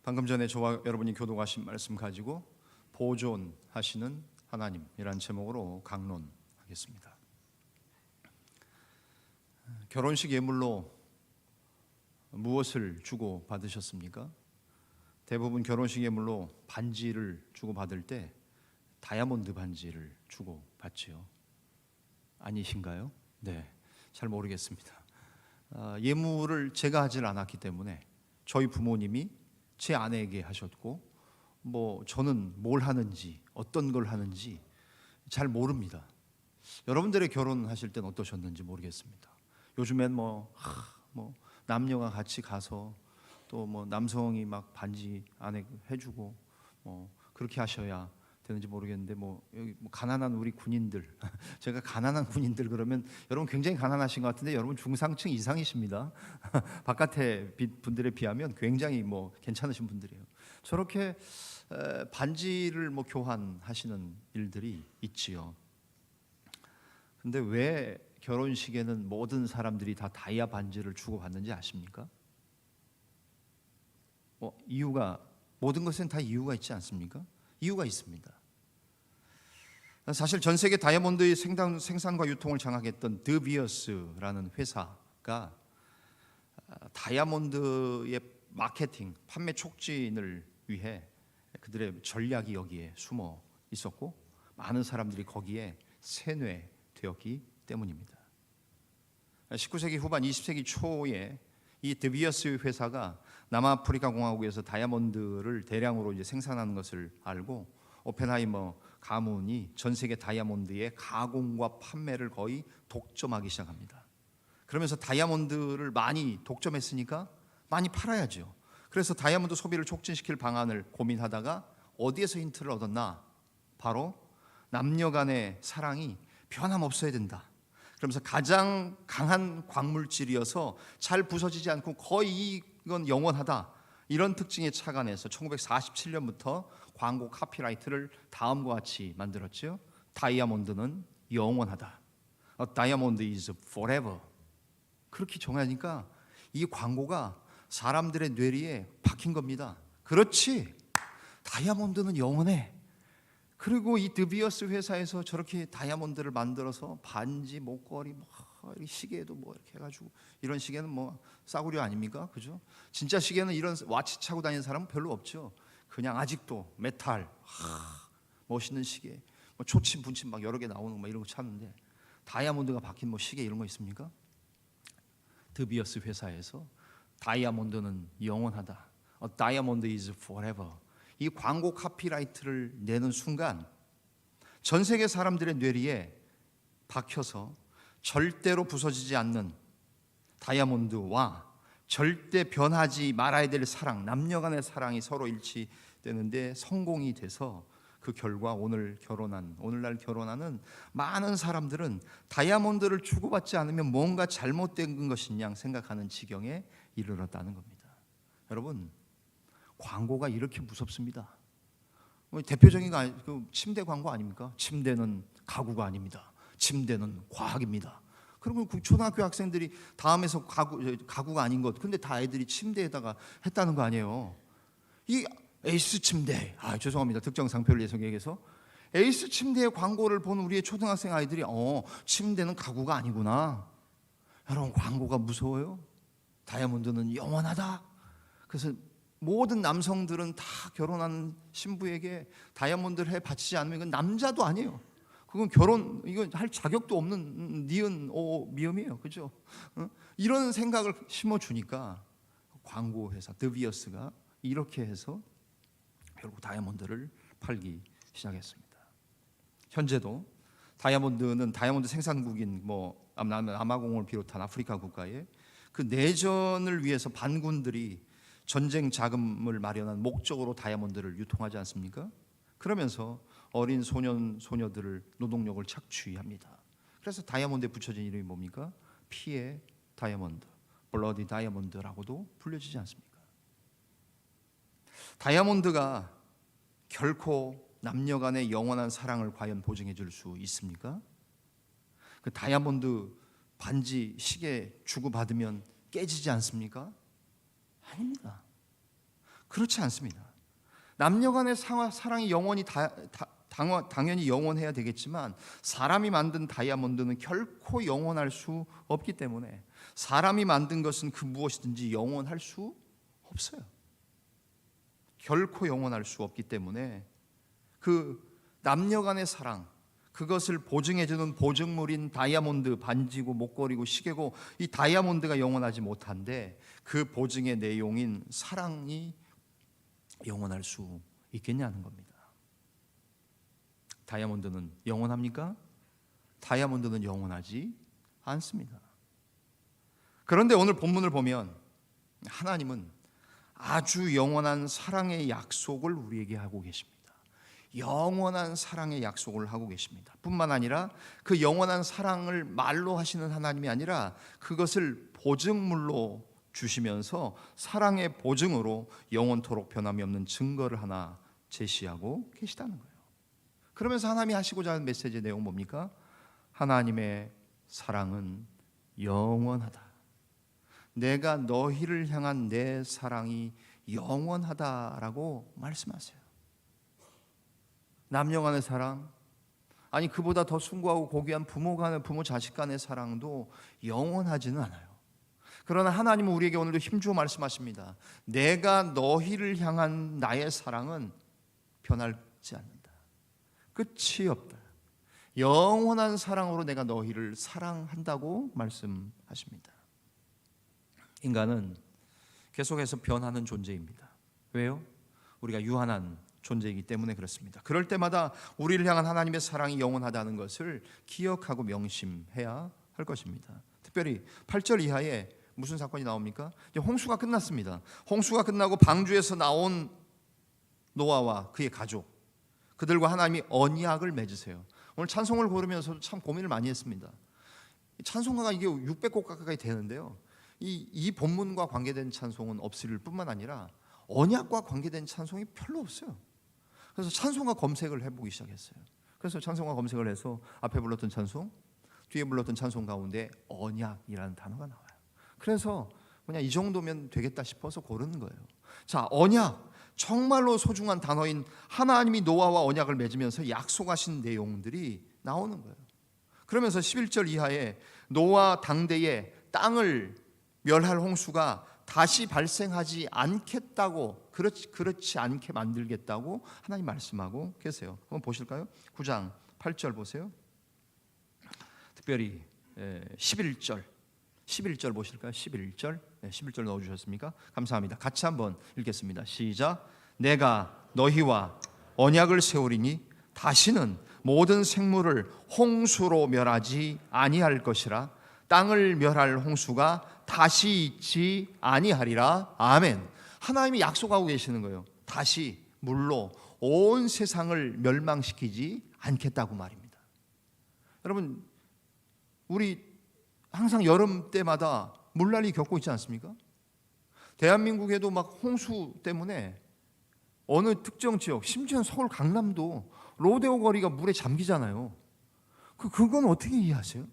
방금 전에 저와 여러분이 교독하신 말씀 가지고 보존하시는 하나님이란 제목으로 강론하겠습니다. 결혼식 예물로 무엇을 주고 받으셨습니까? 대부분 결혼식 예물로 반지를 주고 받을 때 다이아몬드 반지를 주고 받지요. 아니신가요? 네, 잘 모르겠습니다. 예물을 제가 하질 않았기 때문에 저희 부모님이 제 아내에게 하셨고, 저는 뭘 하는지 어떤 걸 하는지 잘 모릅니다. 여러분들의 결혼하실 때는 어떠셨는지 모르겠습니다. 요즘엔 남녀가 같이 가서 또 남성이 막 반지 아내 해주고 그렇게 하셔야 되는지 모르겠는데 여기 가난한 우리 군인들 제가 가난한 군인들 그러면 여러분 굉장히 가난하신 것 같은데 여러분 중상층 이상이십니다. 바깥의 분들에 비하면 굉장히 괜찮으신 분들이에요. 저렇게 반지를 교환하시는 일들이 있지요. 근데 왜 결혼식에는 모든 사람들이 다 다이아 반지를 주고 받는지 아십니까? 이유가, 모든 것엔 다 이유가 있지 않습니까? 이유가 있습니다. 사실 전 세계 다이아몬드의 생산과 유통을 장악했던 드비어스라는 회사가 다이아몬드의 마케팅, 판매 촉진을 위해 그들의 전략이 여기에 숨어 있었고 많은 사람들이 거기에 세뇌되었기 때문입니다. 19세기 후반 20세기 초에 이 드비어스 회사가 남아프리카 공화국에서 다이아몬드를 대량으로 이제 생산하는 것을 알고 오펜하이머 가문이 전 세계 다이아몬드의 가공과 판매를 거의 독점하기 시작합니다. 그러면서 다이아몬드를 많이 독점했으니까 많이 팔아야죠. 그래서 다이아몬드 소비를 촉진시킬 방안을 고민하다가 어디에서 힌트를 얻었나? 바로 남녀 간의 사랑이 변함없어야 된다. 그러면서 가장 강한 광물질이어서 잘 부서지지 않고 거의 이건 영원하다, 이런 특징에 착안해서 1947년부터 광고 카피라이트를 다음과 같이 만들었죠. 다이아몬드는 영원하다. A diamond is forever. 그렇게 정하니까 이 광고가 사람들의 뇌리에 박힌 겁니다. 그렇지, 다이아몬드는 영원해. 그리고 이 드비어스 회사에서 저렇게 다이아몬드를 만들어서 반지, 목걸이, 시계도 이렇게 해가지고, 이런 시계는 싸구려 아닙니까? 그죠? 진짜 시계는 이런 와치 차고 다니는 사람은 별로 없죠. 그냥 아직도 메탈, 멋있는 시계, 초침, 분침 여러 개 나오는 이런 거 찾는데 다이아몬드가 박힌 시계 이런 거 있습니까? 드비어스 회사에서 다이아몬드는 영원하다. A diamond is forever. 이 광고 카피라이트를 내는 순간 전 세계 사람들의 뇌리에 박혀서 절대로 부서지지 않는 다이아몬드와 절대 변하지 말아야 될 사랑, 남녀 간의 사랑이 서로 일치되는데 성공이 돼서 그 결과 오늘날 결혼하는 많은 사람들은 다이아몬드를 주고받지 않으면 뭔가 잘못된 것이냐 생각하는 지경에 이르렀다는 겁니다. 여러분, 광고가 이렇게 무섭습니다. 대표적인 거 침대 광고 아닙니까? 침대는 가구가 아닙니다. 침대는 과학입니다. 그리고 초등학교 학생들이 다음에서 가구가 아닌 것, 근데 다 애들이 침대에다가 했다는 거 아니에요. 이 에이스 침대, 죄송합니다. 특정 상표를 예성해서 에이스 침대의 광고를 본 우리의 초등학생 아이들이 침대는 가구가 아니구나. 여러분, 광고가 무서워요. 다이아몬드는 영원하다. 그래서 모든 남성들은 다 결혼한 신부에게 다이아몬드를 해 바치지 않으면 이건 남자도 아니에요. 그건 이건 할 자격도 없는 니은 미음이에요. 그죠? 이런 생각을 심어주니까 광고 회사 드비어스가 이렇게 해서 결국 다이아몬드를 팔기 시작했습니다. 현재도 다이아몬드 생산국인 남아공을 비롯한 아프리카 국가에 그 내전을 위해서 반군들이 전쟁 자금을 마련한 목적으로 다이아몬드를 유통하지 않습니까? 그러면서 어린 소녀들을 노동력을 착취합니다. 그래서 다이아몬드에 붙여진 이름이 뭡니까? 피의 다이아몬드, 블러디 다이아몬드라고도 불려지지 않습니까? 다이아몬드가 결코 남녀 간의 영원한 사랑을 과연 보증해 줄 수 있습니까? 그 다이아몬드 반지, 시계 주고받으면 깨지지 않습니까? 아닙니다. 그렇지 않습니다. 남녀간의 사랑이 영원히 당연히 영원해야 되겠지만 사람이 만든 다이아몬드는 결코 영원할 수 없기 때문에 사람이 만든 것은 그 무엇이든지 영원할 수 없어요. 결코 영원할 수 없기 때문에 그 남녀간의 사랑, 그것을 보증해주는 보증물인 다이아몬드 반지고 목걸이고 시계고 이 다이아몬드가 영원하지 못한데 그 보증의 내용인 사랑이 영원할 수 있겠냐는 겁니다. 다이아몬드는 영원합니까? 다이아몬드는 영원하지 않습니다. 그런데 오늘 본문을 보면 하나님은 아주 영원한 사랑의 약속을 우리에게 하고 계십니다. 영원한 사랑의 약속을 하고 계십니다. 뿐만 아니라 그 영원한 사랑을 말로 하시는 하나님이 아니라 그것을 보증물로 주시면서 사랑의 보증으로 영원토록 변함이 없는 증거를 하나 제시하고 계시다는 거예요. 그러면서 하나님이 하시고자 하는 메시지의 내용은 뭡니까? 하나님의 사랑은 영원하다. 내가 너희를 향한 내 사랑이 영원하다라고 말씀하세요. 남녀 간의 사랑, 아니 그보다 더 숭고하고 고귀한 부모 간의 부모 자식 간의 사랑도 영원하지는 않아요. 그러나 하나님은 우리에게 오늘도 힘주어 말씀하십니다. 내가 너희를 향한 나의 사랑은 변하지 않는다. 끝이 없다. 영원한 사랑으로 내가 너희를 사랑한다고 말씀하십니다. 인간은 계속해서 변하는 존재입니다. 왜요? 우리가 유한한 존재이기 때문에 그렇습니다. 그럴 때마다 우리를 향한 하나님의 사랑이 영원하다는 것을 기억하고 명심해야 할 것입니다. 특별히 8절 이하에 무슨 사건이 나옵니까? 이제 홍수가 끝났습니다. 홍수가 끝나고 방주에서 나온 노아와 그의 가족, 그들과 하나님이 언약을 맺으세요. 오늘 찬송을 고르면서 참 고민을 많이 했습니다. 찬송가가 이게 600곡 가까이 되는데요. 이 본문과 관계된 찬송은 없을 뿐만 아니라 언약과 관계된 찬송이 별로 없어요. 그래서 찬송가 검색을 해보기 시작했어요. 그래서 찬송가 검색을 해서 앞에 불렀던 찬송, 뒤에 불렀던 찬송 가운데 언약이라는 단어가 나와요. 그래서 그냥 이 정도면 되겠다 싶어서 고르는 거예요. 자, 언약, 정말로 소중한 단어인 하나님이 노아와 언약을 맺으면서 약속하신 내용들이 나오는 거예요. 그러면서 11절 이하에 노아 당대에 땅을 멸할 홍수가 다시 발생하지 않겠다고, 그렇지 않게 만들겠다고 하나님 말씀하고 계세요. 한번 보실까요? 9장 8절 보세요. 특별히 11절 보실까요? 11절. 네, 11절 넣어주셨습니까? 감사합니다. 같이 한번 읽겠습니다. 시작. 내가 너희와 언약을 세우리니 다시는 모든 생물을 홍수로 멸하지 아니할 것이라. 땅을 멸할 홍수가 다시 있지 아니하리라. 아멘. 하나님이 약속하고 계시는 거예요. 다시 물로 온 세상을 멸망시키지 않겠다고 말입니다. 여러분, 우리 항상 여름 때마다 물난리 겪고 있지 않습니까? 대한민국에도 막 홍수 때문에 어느 특정 지역, 심지어 서울 강남도 로데오 거리가 물에 잠기잖아요. 그건 어떻게 이해하세요?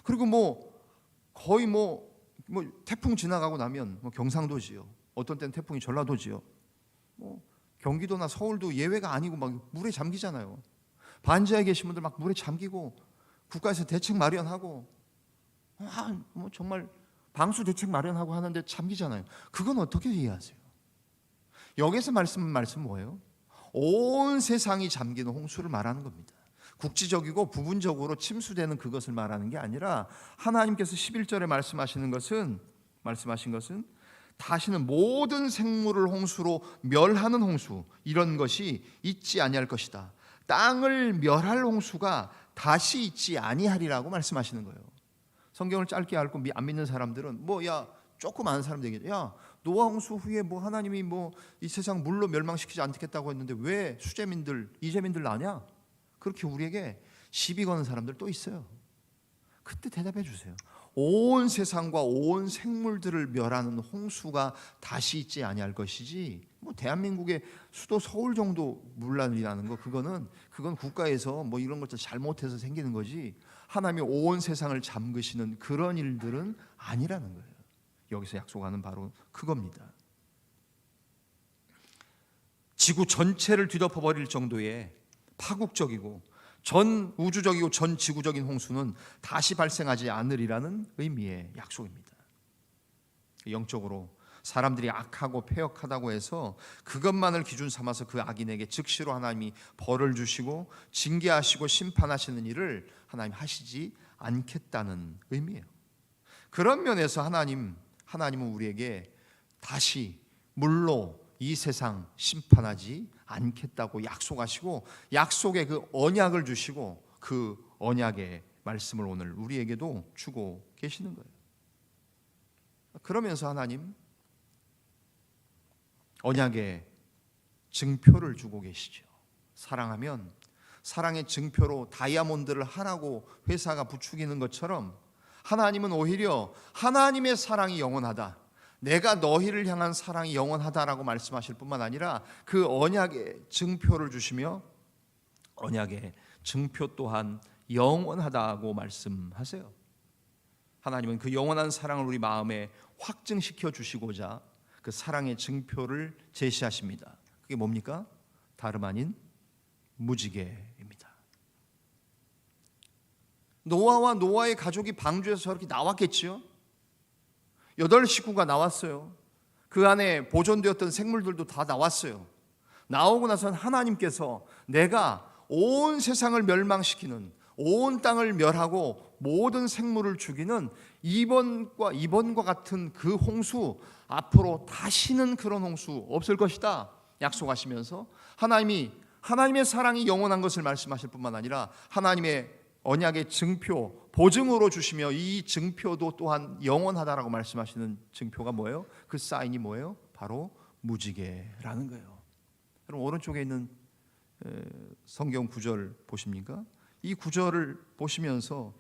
그리고 거의 태풍 지나가고 나면 경상도 지역, 어떤 때는 태풍이 전라도 지역, 경기도나 서울도 예외가 아니고 막 물에 잠기잖아요. 반지하에 계신 분들 막 물에 잠기고 국가에서 대책 마련하고 정말 방수 대책 마련하고 하는데 잠기잖아요. 그건 어떻게 이해하세요? 여기서 말씀 뭐예요? 온 세상이 잠기는 홍수를 말하는 겁니다. 국지적이고 부분적으로 침수되는 그것을 말하는 게 아니라 하나님께서 11절에 말씀하신 것은 다시는 모든 생물을 홍수로 멸하는 홍수, 이런 것이 있지 아니할 것이다. 땅을 멸할 홍수가 다시 있지 아니하리라고 말씀하시는 거예요. 성경을 짧게 알고 안 믿는 사람들은 조금 아는 사람들에게 노아 홍수 후에 하나님이 이 세상 물로 멸망시키지 않겠다고 했는데 왜 수재민들, 이재민들 나냐? 그렇게 우리에게 시비 거는 사람들 또 있어요. 그때 대답해 주세요. 온 세상과 온 생물들을 멸하는 홍수가 다시 있지 아니할 것이지 대한민국의 수도 서울 정도 물난리 나는 거 그건 국가에서 이런 것들 잘못해서 생기는 거지 하나님이 온 세상을 잠그시는 그런 일들은 아니라는 거예요. 여기서 약속하는 바로 그겁니다. 지구 전체를 뒤덮어 버릴 정도의 파국적이고 전 우주적이고 전 지구적인 홍수는 다시 발생하지 않으리라는 의미의 약속입니다. 영적으로 사람들이 악하고 패역하다고 해서 그것만을 기준 삼아서 그 악인에게 즉시로 하나님이 벌을 주시고 징계하시고 심판하시는 일을 하나님 하시지 않겠다는 의미예요. 그런 면에서 하나님은 우리에게 다시 물로 이 세상 심판하지 않겠다고 약속하시고 약속의 그 언약을 주시고 그 언약의 말씀을 오늘 우리에게도 주고 계시는 거예요. 그러면서 하나님 언약의 증표를 주고 계시죠. 사랑하면 사랑의 증표로 다이아몬드를 하라고 회사가 부추기는 것처럼 하나님은 오히려 하나님의 사랑이 영원하다, 내가 너희를 향한 사랑이 영원하다라고 말씀하실 뿐만 아니라 그 언약의 증표를 주시며 언약의 증표 또한 영원하다고 말씀하세요. 하나님은 그 영원한 사랑을 우리 마음에 확증시켜 주시고자 그 사랑의 증표를 제시하십니다. 그게 뭡니까? 다름 아닌 무지개입니다. 노아와 노아의 가족이 방주에서 저렇게 나왔겠지요. 8 식구가 나왔어요. 그 안에 보존되었던 생물들도 다 나왔어요. 나오고 나선 하나님께서 내가 온 세상을 멸망시키는, 온 땅을 멸하고 모든 생물을 죽이는 이번과 같은 그 홍수, 앞으로 다시는 그런 홍수 없을 것이다 약속하시면서 하나님의 사랑이 영원한 것을 말씀하실 뿐만 아니라 하나님의 언약의 증표, 보증으로 주시며 이 증표도 또한 영원하다라고 말씀하시는 증표가 뭐예요? 그 사인이 뭐예요? 바로 무지개라는 거예요. 여러분 오른쪽에 있는 성경 구절 보십니까? 이 구절을 보시면서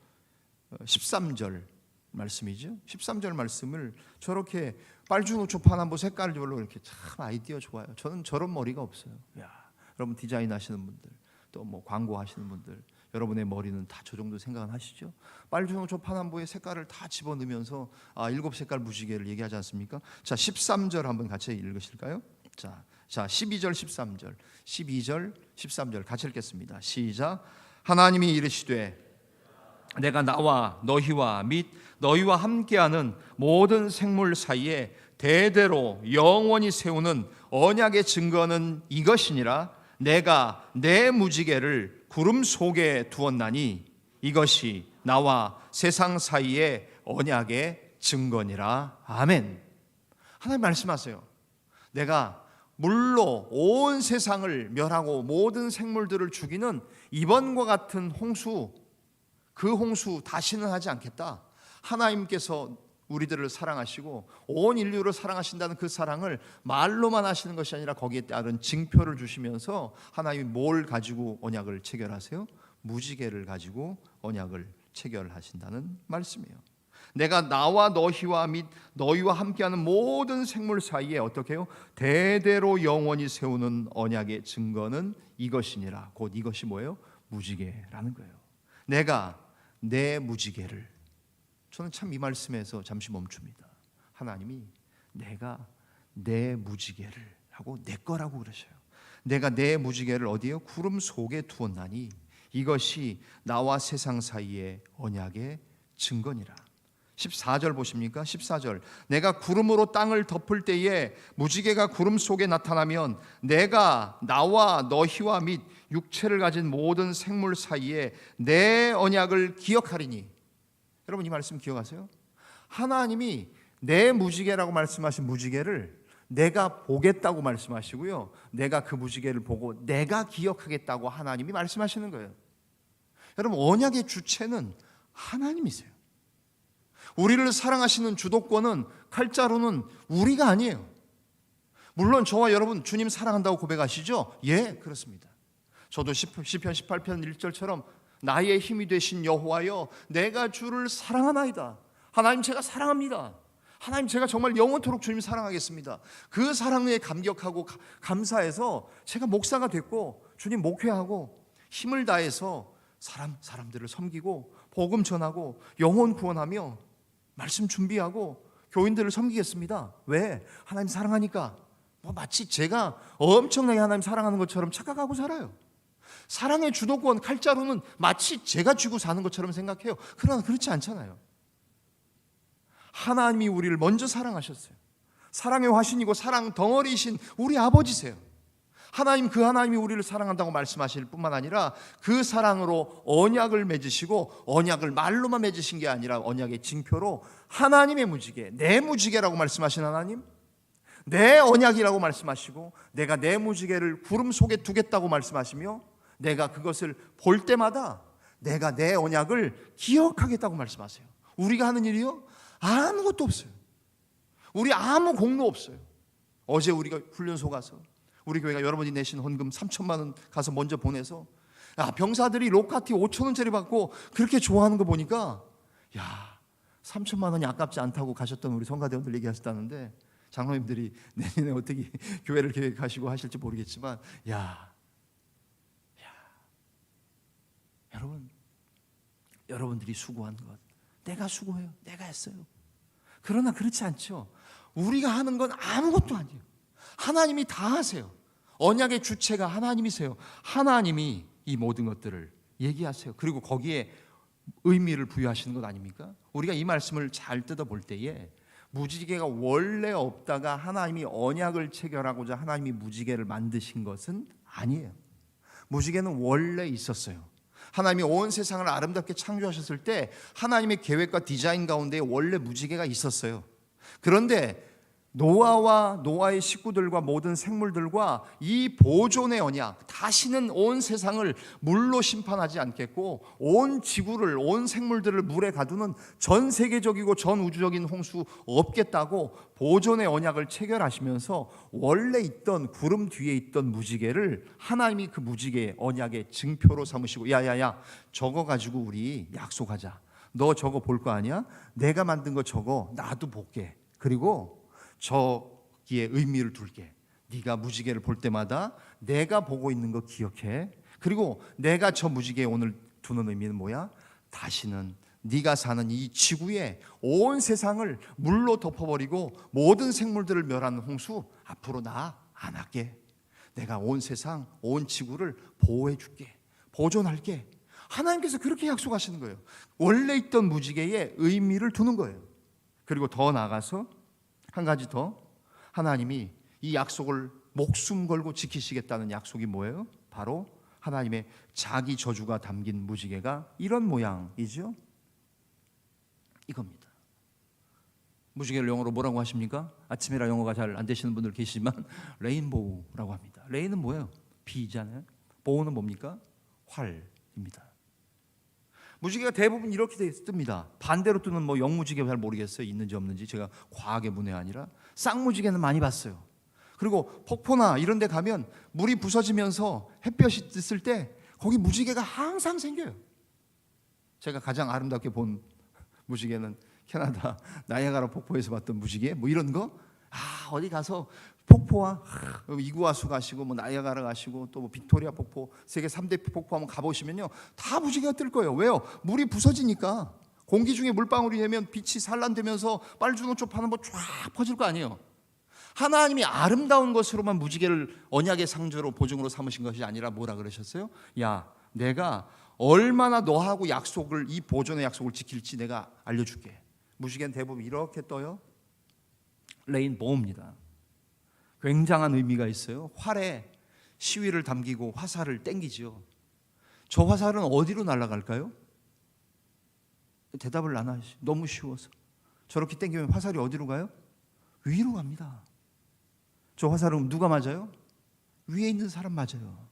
13절 말씀이죠. 13절 말씀을 저렇게 빨주노초파남보 색깔별로 이렇게 참 아이디어 좋아요. 저는 저런 머리가 없어요. 야, 여러분 디자인 하시는 분들, 또 뭐 광고 하시는 분들, 여러분의 머리는 다 저 정도 생각은 하시죠? 빨주노초파남보의 색깔을 다 집어넣으면서 7색깔 무지개를 얘기하지 않습니까? 자, 13절 한번 같이 읽으실까요? 자, 12절, 13절, 12절, 13절 같이 읽겠습니다. 시작. 하나님이 이르시되 내가 나와 너희와 및 너희와 함께하는 모든 생물 사이에 대대로 영원히 세우는 언약의 증거는 이것이니라. 내가 내 무지개를 구름 속에 두었나니 이것이 나와 세상 사이의 언약의 증거니라. 아멘. 하나님 말씀하세요. 내가 물로 온 세상을 멸하고 모든 생물들을 죽이는 이번과 같은 홍수, 그 홍수 다시는 하지 않겠다. 하나님께서 우리들을 사랑하시고 온 인류를 사랑하신다는 그 사랑을 말로만 하시는 것이 아니라 거기에 따른 징표를 주시면서 하나님이 뭘 가지고 언약을 체결하세요? 무지개를 가지고 언약을 체결하신다는 말씀이에요. 내가 나와 너희와 및 너희와 함께하는 모든 생물 사이에 어떻게 해요? 대대로 영원히 세우는 언약의 증거는 이것이니라. 곧 이것이 뭐예요? 무지개라는 거예요. 내가 내 무지개를, 저는 참 이 말씀에서 잠시 멈춥니다. 하나님이 내가 내 무지개를 하고 내 거라고 그러셔요. 내가 내 무지개를 어디에요? 구름 속에 두었나니 이것이 나와 세상 사이의 언약의 증거니라. 14절 보십니까? 14절. 내가 구름으로 땅을 덮을 때에 무지개가 구름 속에 나타나면 내가 나와 너희와 및 육체를 가진 모든 생물 사이에 내 언약을 기억하리니. 여러분 이 말씀 기억하세요? 하나님이 내 무지개라고 말씀하신 무지개를 내가 보겠다고 말씀하시고요, 내가 그 무지개를 보고 내가 기억하겠다고 하나님이 말씀하시는 거예요. 여러분 언약의 주체는 하나님이세요. 우리를 사랑하시는 주도권은 칼자루는 우리가 아니에요. 물론 저와 여러분 주님 사랑한다고 고백하시죠? 예, 그렇습니다. 저도 시편 18편 1절처럼 나의 힘이 되신 여호와여 내가 주를 사랑하나이다. 하나님 제가 사랑합니다. 하나님 제가 정말 영원토록 주님 사랑하겠습니다. 그 사랑에 감격하고 감사해서 제가 목사가 됐고 주님 목회하고 힘을 다해서 사람들을 섬기고 복음 전하고 영혼 구원하며 말씀 준비하고 교인들을 섬기겠습니다. 왜? 하나님 사랑하니까. 마치 제가 엄청나게 하나님 사랑하는 것처럼 착각하고 살아요. 사랑의 주도권 칼자루는 마치 제가 쥐고 사는 것처럼 생각해요. 그러나 그렇지 않잖아요. 하나님이 우리를 먼저 사랑하셨어요. 사랑의 화신이고 사랑 덩어리이신 우리 아버지세요. 하나님, 그 하나님이 우리를 사랑한다고 말씀하실 뿐만 아니라 그 사랑으로 언약을 맺으시고, 언약을 말로만 맺으신 게 아니라 언약의 징표로 하나님의 무지개, 내 무지개라고 말씀하신 하나님, 내 언약이라고 말씀하시고, 내가 내 무지개를 구름 속에 두겠다고 말씀하시며, 내가 그것을 볼 때마다 내가 내 언약을 기억하겠다고 말씀하세요. 우리가 하는 일이요? 아무것도 없어요. 우리 아무 공로 없어요. 어제 우리가 훈련소 가서 우리 교회가 여러분이 내신 헌금 3천만 원 가서 먼저 보내서, 병사들이 로카티 5천 원짜리 받고 그렇게 좋아하는 거 보니까 3천만 원이 아깝지 않다고 가셨던 우리 성가대원들 얘기하셨다는데, 장로님들이 내년에 어떻게 교회를 계획하시고 하실지 모르겠지만 여러분들이 수고한 것, 내가 수고해요. 내가 했어요. 그러나 그렇지 않죠. 우리가 하는 건 아무것도 아니에요. 하나님이 다 하세요. 언약의 주체가 하나님이세요. 하나님이 이 모든 것들을 얘기하세요. 그리고 거기에 의미를 부여하시는 것 아닙니까? 우리가 이 말씀을 잘 뜯어볼 때에 무지개가 원래 없다가 하나님이 언약을 체결하고자 하나님이 무지개를 만드신 것은 아니에요. 무지개는 원래 있었어요. 하나님이 온 세상을 아름답게 창조하셨을 때 하나님의 계획과 디자인 가운데 원래 무지개가 있었어요. 그런데 노아와 노아의 식구들과 모든 생물들과 이 보존의 언약, 다시는 온 세상을 물로 심판하지 않겠고 온 지구를, 온 생물들을 물에 가두는 전 세계적이고 전 우주적인 홍수 없겠다고 보존의 언약을 체결하시면서 원래 있던 구름 뒤에 있던 무지개를 하나님이 그 무지개의 언약의 증표로 삼으시고, 야야야, 저거 가지고 우리 약속하자. 너 저거 볼 거 아니야? 내가 만든 거 저거 나도 볼게. 그리고 저기에 의미를 둘게. 네가 무지개를 볼 때마다 내가 보고 있는 거 기억해. 그리고 내가 저 무지개에 오늘 두는 의미는 뭐야? 다시는 네가 사는 이 지구에 온 세상을 물로 덮어버리고 모든 생물들을 멸하는 홍수 앞으로 나 안 할게. 내가 온 세상, 온 지구를 보호해 줄게. 보존할게. 하나님께서 그렇게 약속하시는 거예요. 원래 있던 무지개에 의미를 두는 거예요. 그리고 더 나아가서 한 가지 더, 하나님이 이 약속을 목숨 걸고 지키시겠다는 약속이 뭐예요? 바로 하나님의 자기 저주가 담긴 무지개가 이런 모양이죠. 이겁니다. 무지개를 영어로 뭐라고 하십니까? 아침이라 영어가 잘 안 되시는 분들 계시지만 레인보우라고 합니다. 레인은 뭐예요? 비잖아요. 보우는 뭡니까? 활입니다. 무지개가 대부분 이렇게 뜹니다. 반대로 뜨는 뭐 영무지개 잘 모르겠어요. 있는지 없는지. 제가 과학의 문외 아니라 쌍무지개는 많이 봤어요. 그리고 폭포나 이런 데 가면 물이 부서지면서 햇볕이 뜨을 때 거기 무지개가 항상 생겨요. 제가 가장 아름답게 본 무지개는 캐나다 나이아가라 폭포에서 봤던 무지개, 뭐 이런 거. 어디 가서 폭포와 이구아수 가시고 뭐 나이아가라 가시고 또 뭐 빅토리아 폭포, 세계 3대 폭포 한번 가보시면요, 다 무지개가 뜰 거예요. 왜요? 물이 부서지니까. 공기 중에 물방울이 되면 빛이 산란되면서 빨주노초 파는 거 쫙 퍼질 거 아니에요. 하나님이 아름다운 것으로만 무지개를 언약의 상조로 보증으로 삼으신 것이 아니라 뭐라 그러셨어요? 야, 내가 얼마나 너하고 약속을, 이 보존의 약속을 지킬지 내가 알려줄게. 무지개는 대부분 이렇게 떠요. 레인보우입니다. 굉장한 의미가 있어요. 활에 시위를 담기고 화살을 땡기죠. 저 화살은 어디로 날아갈까요? 대답을 안 하시. 너무 쉬워서. 저렇게 땡기면 화살이 어디로 가요? 위로 갑니다. 저 화살은 누가 맞아요? 위에 있는 사람 맞아요.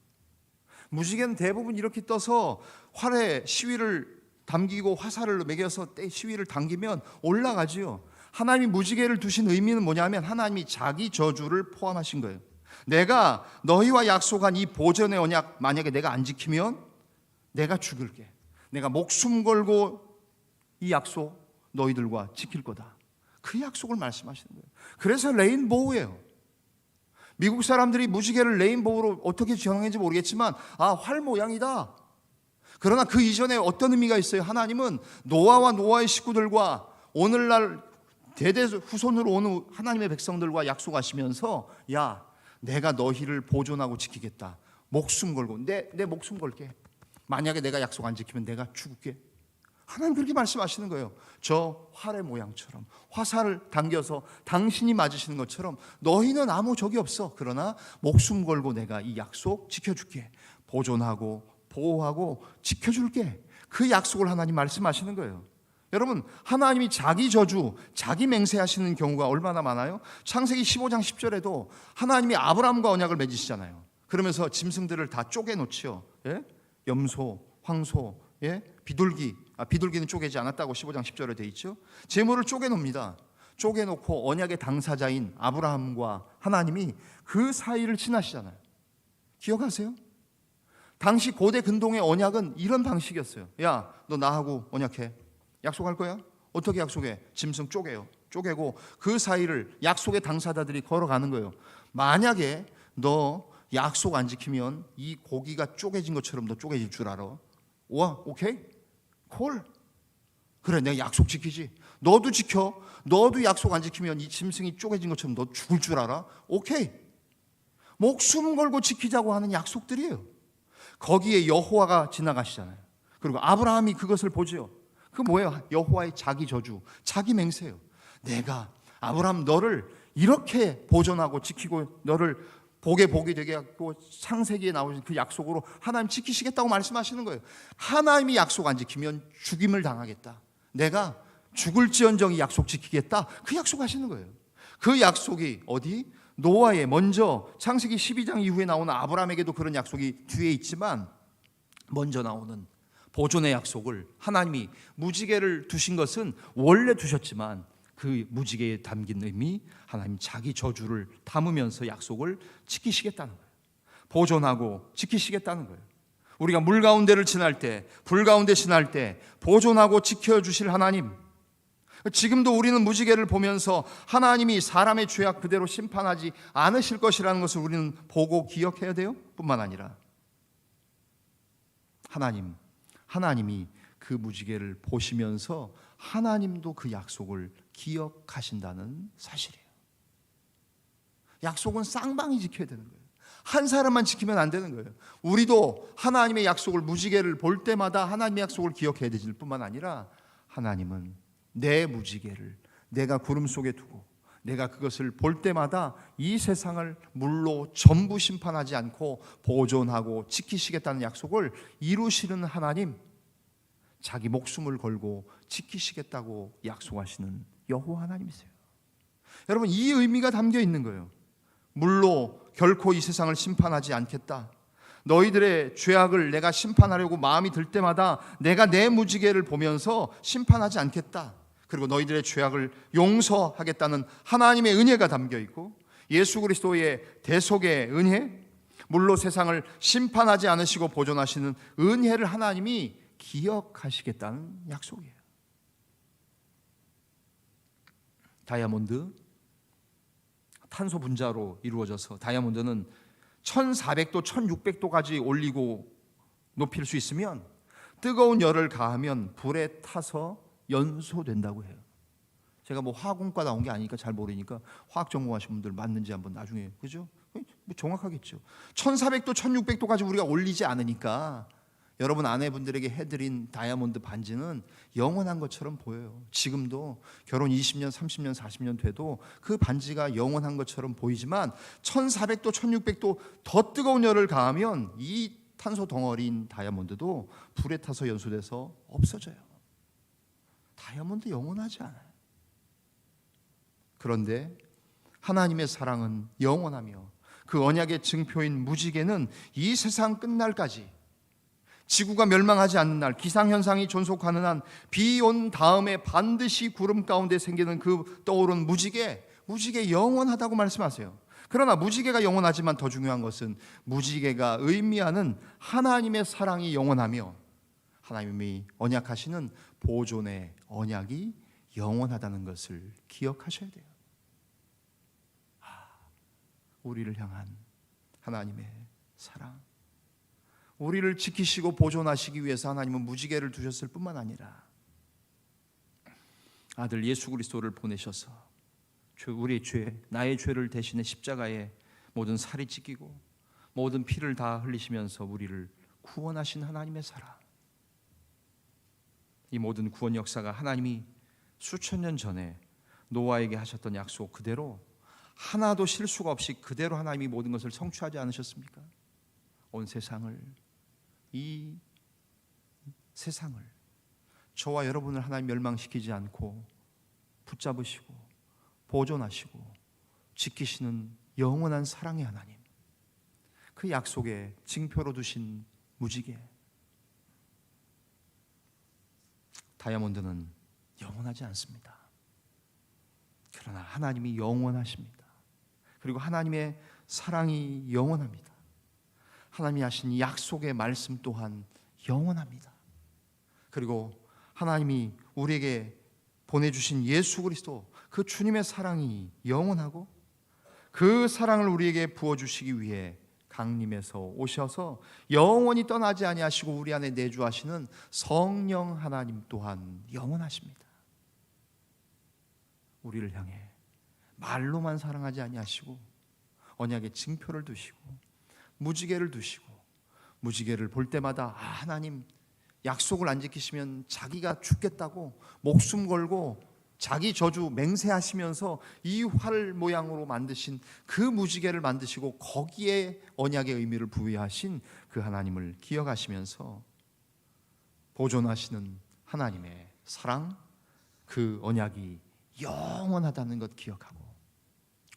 무지개는 대부분 이렇게 떠서 활에 시위를 담기고 화살을 매겨서 시위를 당기면 올라가지요. 하나님이 무지개를 두신 의미는 뭐냐면 하나님이 자기 저주를 포함하신 거예요. 내가 너희와 약속한 이 보존의 언약 만약에 내가 안 지키면 내가 죽일게. 내가 목숨 걸고 이 약속 너희들과 지킬 거다. 그 약속을 말씀하시는 거예요. 그래서 레인보우예요. 미국 사람들이 무지개를 레인보우로 어떻게 정했는지 모르겠지만 활 모양이다. 그러나 그 이전에 어떤 의미가 있어요? 하나님은 노아와 노아의 식구들과 오늘날 대대 후손으로 오는 하나님의 백성들과 약속하시면서, 야, 내가 너희를 보존하고 지키겠다. 목숨 걸고 내 목숨 걸게. 만약에 내가 약속 안 지키면 내가 죽을게. 하나님 그렇게 말씀하시는 거예요. 저 활의 모양처럼 화살을 당겨서 당신이 맞으시는 것처럼 너희는 아무 적이 없어. 그러나 목숨 걸고 내가 이 약속 지켜줄게. 보존하고 보호하고 지켜줄게. 그 약속을 하나님 말씀하시는 거예요. 여러분, 하나님이 자기 저주, 자기 맹세하시는 경우가 얼마나 많아요? 창세기 15장 10절에도 하나님이 아브라함과 언약을 맺으시잖아요. 그러면서 짐승들을 다 쪼개놓지요. 예? 염소, 황소, 예? 비둘기는 쪼개지 않았다고 15장 10절에 돼 있죠. 제물을 쪼개놓습니다. 쪼개놓고 언약의 당사자인 아브라함과 하나님이 그 사이를 지나시잖아요. 기억하세요? 당시 고대 근동의 언약은 이런 방식이었어요. 야, 너 나하고 언약해. 약속할 거야? 어떻게 약속해? 짐승 쪼개고 그 사이를 약속의 당사자들이 걸어가는 거예요. 만약에 너 약속 안 지키면 이 고기가 쪼개진 것처럼 너 쪼개질 줄 알아. 와, 오케이? 콜. 그래, 내가 약속 지키지. 너도 지켜. 너도 약속 안 지키면 이 짐승이 쪼개진 것처럼 너 죽을 줄 알아. 오케이. 목숨 걸고 지키자고 하는 약속들이에요. 거기에 여호와가 지나가시잖아요. 그리고 아브라함이 그것을 보지요. 그 뭐예요? 여호와의 자기 저주, 자기 맹세예요. 내가 아브라함 너를 이렇게 보존하고 지키고 너를 복이 되게 하고 창세기에 나오신 그 약속으로 하나님 지키시겠다고 말씀하시는 거예요. 하나님이 약속 안 지키면 죽임을 당하겠다. 내가 죽을지언정 이 약속 지키겠다. 그 약속하시는 거예요. 그 약속이 어디? 노아의 먼저 창세기 12장 이후에 나오는 아브라함에게도 그런 약속이 뒤에 있지만 먼저 나오는 보존의 약속을 하나님이 무지개를 두신 것은 원래 두셨지만 그 무지개에 담긴 의미 하나님 자기 저주를 담으면서 약속을 지키시겠다는 거예요. 보존하고 지키시겠다는 거예요. 우리가 물 가운데를 지날 때, 불 가운데 지날 때 보존하고 지켜주실 하나님. 지금도 우리는 무지개를 보면서 하나님이 사람의 죄악 그대로 심판하지 않으실 것이라는 것을 우리는 보고 기억해야 돼요. 뿐만 아니라 하나님이 그 무지개를 보시면서 하나님도 그 약속을 기억하신다는 사실이에요. 약속은 쌍방이 지켜야 되는 거예요. 한 사람만 지키면 안 되는 거예요. 우리도 하나님의 약속을 무지개를 볼 때마다 하나님의 약속을 기억해야 되질 뿐만 아니라 하나님은 내 무지개를 내가 구름 속에 두고 내가 그것을 볼 때마다 이 세상을 물로 전부 심판하지 않고 보존하고 지키시겠다는 약속을 이루시는 하나님, 자기 목숨을 걸고 지키시겠다고 약속하시는 여호와 하나님이세요. 여러분, 이 의미가 담겨 있는 거예요. 물로 결코 이 세상을 심판하지 않겠다. 너희들의 죄악을 내가 심판하려고 마음이 들 때마다 내가 내 무지개를 보면서 심판하지 않겠다. 그리고 너희들의 죄악을 용서하겠다는 하나님의 은혜가 담겨 있고 예수 그리스도의 대속의 은혜, 물로 세상을 심판하지 않으시고 보존하시는 은혜를 하나님이 기억하시겠다는 약속이에요. 다이아몬드, 탄소 분자로 이루어져서 다이아몬드는 1400도, 1600도까지 올리고 높일 수 있으면 뜨거운 열을 가하면 불에 타서 연소된다고 해요. 제가 뭐 화학공과 나온 게 아니니까 잘 모르니까 화학 전공하신 분들 맞는지 한번 나중에, 그죠? 뭐 정확하겠죠. 1400도, 1600도까지 우리가 올리지 않으니까 여러분 아내분들에게 해드린 다이아몬드 반지는 영원한 것처럼 보여요. 지금도 결혼 20년, 30년, 40년 돼도 그 반지가 영원한 것처럼 보이지만 1400도, 1600도 더 뜨거운 열을 가하면 이 탄소 덩어리인 다이아몬드도 불에 타서 연소돼서 없어져요. 다이아몬드 영원하지 않아요. 그런데 하나님의 사랑은 영원하며 그 언약의 증표인 무지개는 이 세상 끝날까지, 지구가 멸망하지 않는 날, 기상현상이 존속하는 한, 비 온 다음에 반드시 구름 가운데 생기는 그 떠오른 무지개 영원하다고 말씀하세요. 그러나 무지개가 영원하지만 더 중요한 것은 무지개가 의미하는 하나님의 사랑이 영원하며 하나님이 언약하시는 보존의 언약이 영원하다는 것을 기억하셔야 돼요. 우리를 향한 하나님의 사랑, 우리를 지키시고 보존하시기 위해서 하나님은 무지개를 두셨을 뿐만 아니라 아들 예수 그리스도를 보내셔서 우리의 죄, 나의 죄를 대신해 십자가에 모든 살이 찢기고 모든 피를 다 흘리시면서 우리를 구원하신 하나님의 사랑, 이 모든 구원 역사가 하나님이 수천 년 전에 노아에게 하셨던 약속 그대로 하나도 실수가 없이 그대로 하나님이 모든 것을 성취하지 않으셨습니까? 온 세상을, 이 세상을, 저와 여러분을 하나님 멸망시키지 않고 붙잡으시고 보존하시고 지키시는 영원한 사랑의 하나님, 그 약속에 징표로 두신 무지개. 다이아몬드는 영원하지 않습니다. 그러나 하나님이 영원하십니다. 그리고 하나님의 사랑이 영원합니다. 하나님이 하신 이 약속의 말씀 또한 영원합니다. 그리고 하나님이 우리에게 보내주신 예수 그리스도, 그 주님의 사랑이 영원하고 그 사랑을 우리에게 부어주시기 위해 강림에서 오셔서 영원히 떠나지 아니하시고 우리 안에 내주하시는 성령 하나님 또한 영원하십니다. 우리를 향해 말로만 사랑하지 아니하시고 언약의 징표를 두시고 무지개를 두시고, 무지개를 볼 때마다 하나님 약속을 안 지키시면 자기가 죽겠다고 목숨 걸고 자기 저주 맹세하시면서 이 활 모양으로 만드신 그 무지개를 만드시고 거기에 언약의 의미를 부여하신 그 하나님을 기억하시면서 보존하시는 하나님의 사랑, 그 언약이 영원하다는 것 기억하고,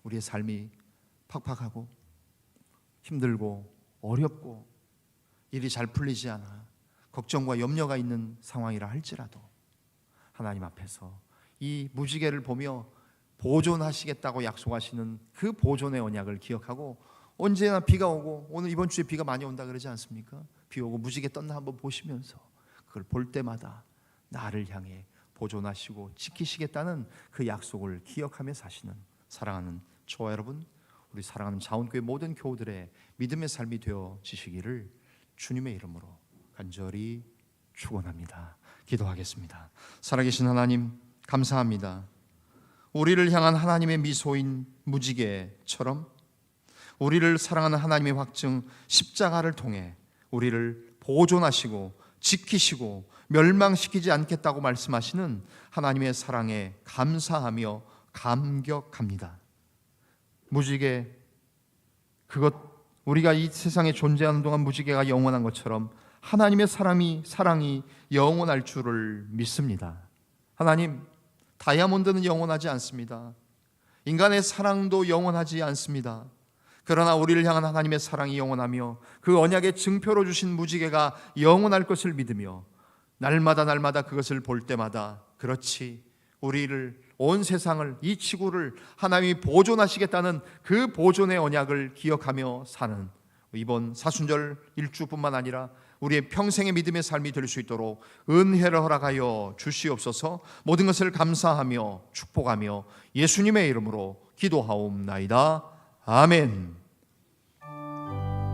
우리의 삶이 팍팍하고 힘들고 어렵고 일이 잘 풀리지 않아 걱정과 염려가 있는 상황이라 할지라도 하나님 앞에서 이 무지개를 보며 보존하시겠다고 약속하시는 그 보존의 언약을 기억하고, 언제나 비가 오고, 오늘 이번 주에 비가 많이 온다 그러지 않습니까? 비 오고 무지개 떴나 한번 보시면서 그걸 볼 때마다 나를 향해 보존하시고 지키시겠다는 그 약속을 기억하며 사시는 사랑하는 저와 여러분, 우리 사랑하는 자원교회 모든 교우들의 믿음의 삶이 되어지시기를 주님의 이름으로 간절히 축원합니다. 기도하겠습니다. 살아계신 하나님, 감사합니다. 우리를 향한 하나님의 미소인 무지개처럼 우리를 사랑하는 하나님의 확증 십자가를 통해 우리를 보존하시고 지키시고 멸망시키지 않겠다고 말씀하시는 하나님의 사랑에 감사하며 감격합니다. 무지개, 그것, 우리가 이 세상에 존재하는 동안 무지개가 영원한 것처럼 하나님의 사랑이 영원할 줄을 믿습니다. 하나님, 다이아몬드는 영원하지 않습니다. 인간의 사랑도 영원하지 않습니다. 그러나 우리를 향한 하나님의 사랑이 영원하며 그 언약의 증표로 주신 무지개가 영원할 것을 믿으며 날마다 그것을 볼 때마다, 그렇지, 우리를, 온 세상을, 이 지구를 하나님이 보존하시겠다는 그 보존의 언약을 기억하며 사는 이번 사순절 일주뿐만 아니라 우리의 평생의 믿음의 삶이 될 수 있도록 은혜를 허락하여 주시옵소서. 모든 것을 감사하며 축복하며 예수님의 이름으로 기도하옵나이다. 아멘.